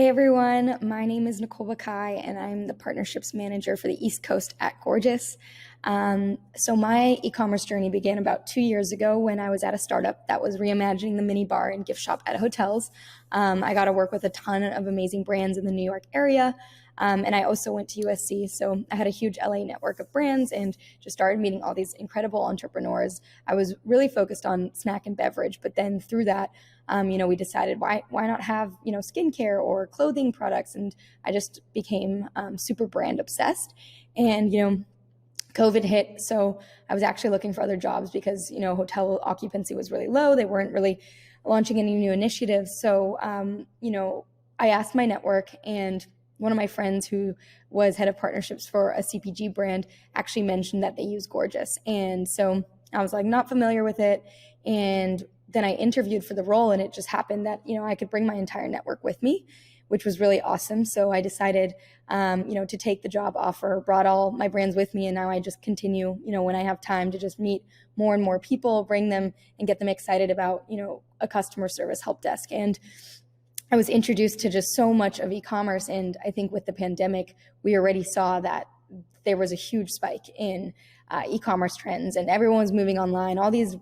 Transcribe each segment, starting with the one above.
Hey everyone, my name is Nicole Baqai and I'm the partnerships manager for the East Coast at Gorgias. So my e-commerce journey began about 2 years ago when I was at a startup that was reimagining the mini bar and gift shop at hotels. I got to work with a ton of amazing brands in the New York area. And I also went to USC, so I had a huge LA network of brands and just started meeting all these incredible entrepreneurs. I was really focused on snack and beverage, but then through that, we decided why not have skincare or clothing products, and I just became super brand obsessed. And COVID hit, so I was actually looking for other jobs because hotel occupancy was really low. They weren't really launching any new initiatives. So I asked my network, and one of my friends who was head of partnerships for a CPG brand actually mentioned that they use Gorgias. And so I was like, not familiar with it. And then I interviewed for the role, and it just happened that, I could bring my entire network with me, which was really awesome. So I decided, to take the job offer, brought all my brands with me. And now I just continue, when I have time to just meet more and more people, bring them and get them excited about, a customer service help desk. And I was introduced to just so much of e-commerce. And I think with the pandemic, we already saw that there was a huge spike in e-commerce trends and everyone was moving online. All these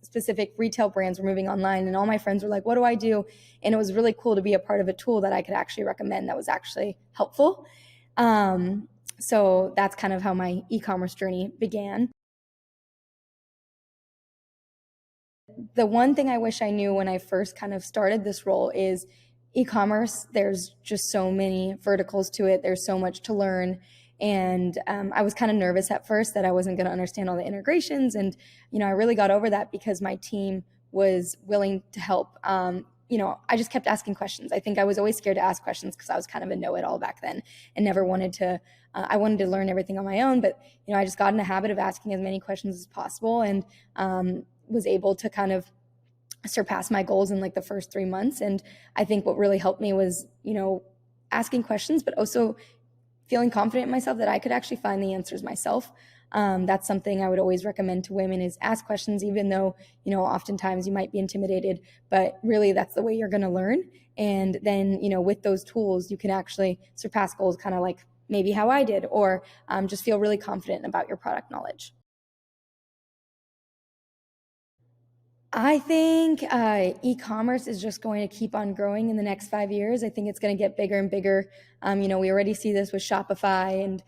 specific retail brands were moving online, and all my friends were like, what do I do? And it was really cool to be a part of a tool that I could actually recommend that was actually helpful. So that's kind of how my e-commerce journey began. The one thing I wish I knew when I first kind of started this role is e-commerce. There's just so many verticals to it. There's so much to learn. And I was kind of nervous at first that I wasn't going to understand all the integrations. And, I really got over that because my team was willing to help. I just kept asking questions. I think I was always scared to ask questions because I was kind of a know-it-all back then and never wanted to, I wanted to learn everything on my own. But, I just got in the habit of asking as many questions as possible, and was able to kind of surpass my goals in like the first 3 months. And I think what really helped me was, asking questions, but also feeling confident in myself that I could actually find the answers myself. That's something I would always recommend to women, is ask questions, even though, oftentimes you might be intimidated, but really that's the way you're going to learn. And then, with those tools, you can actually surpass goals, kind of like maybe how I did, or just feel really confident about your product knowledge. I think e-commerce is just going to keep on growing in the next 5 years. I think it's going to get bigger and bigger. We already see this with Shopify, and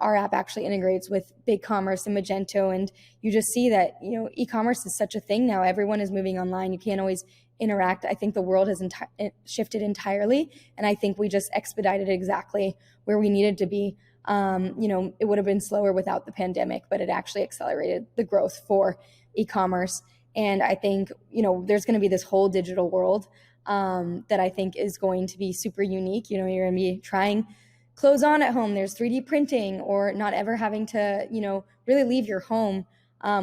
our app actually integrates with BigCommerce and Magento. And you just see that, e-commerce is such a thing now. Everyone is moving online. You can't always interact. I think the world has shifted entirely. And I think we just expedited exactly where we needed to be. It would have been slower without the pandemic, but it actually accelerated the growth for e-commerce. And I think, there's going to be this whole digital world that I think is going to be super unique. You're going to be trying clothes on at home. There's 3D printing, or not ever having to, really leave your home,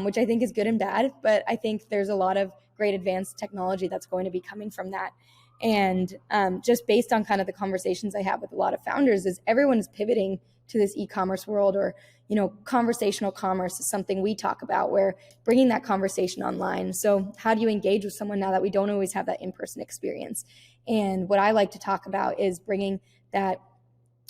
which I think is good and bad. But I think there's a lot of great advanced technology that's going to be coming from that. And just based on kind of the conversations I have with a lot of founders, is everyone is pivoting to this e-commerce world, or conversational commerce is something we talk about, where bringing that conversation online. So how do you engage with someone now that we don't always have that in-person experience? And what I like to talk about is bringing that,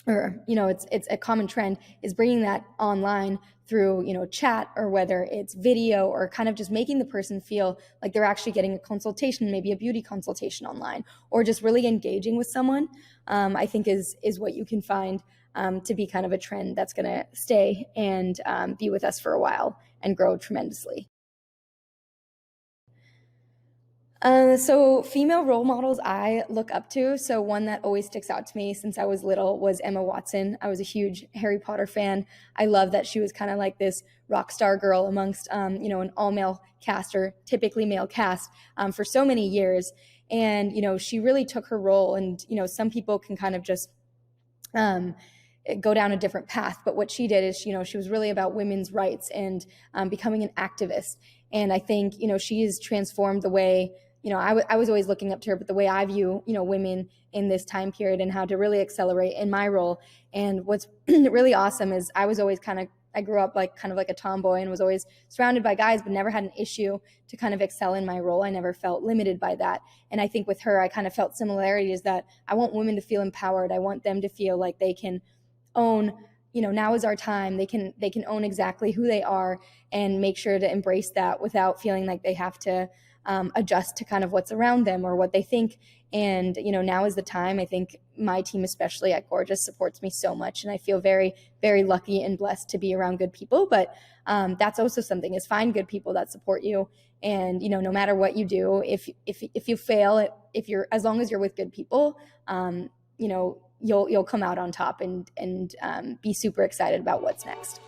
or it's a common trend, is bringing that online through chat, or whether it's video, or kind of just making the person feel like they're actually getting a consultation, maybe a beauty consultation online, or just really engaging with someone. I think is what you can find to be kind of a trend that's going to stay and be with us for a while and grow tremendously. So female role models I look up to. So one that always sticks out to me since I was little was Emma Watson. I was a huge Harry Potter fan. I love that she was kind of like this rock star girl amongst, an all male cast, or typically male cast, for so many years. And, she really took her role, and, some people can kind of just, go down a different path. But what she did is, she was really about women's rights and becoming an activist. And I think, she has transformed the way, I was always looking up to her, but the way I view, women in this time period, and how to really accelerate in my role. And what's really awesome is I was always kind of I grew up like kind of like a tomboy and was always surrounded by guys, but never had an issue to kind of excel in my role. I never felt limited by that. And I think with her, I kind of felt similarities that I want women to feel empowered. I want them to feel like they can own, now is our time. They can own exactly who they are and make sure to embrace that without feeling like they have to adjust to kind of what's around them or what they think. And, now is the time. I think my team, especially at Gorgias, supports me so much. And I feel very, very lucky and blessed to be around good people. But that's also something, is find good people that support you. And, no matter what you do, if you fail, as long as you're with good people, you'll come out on top and be super excited about what's next.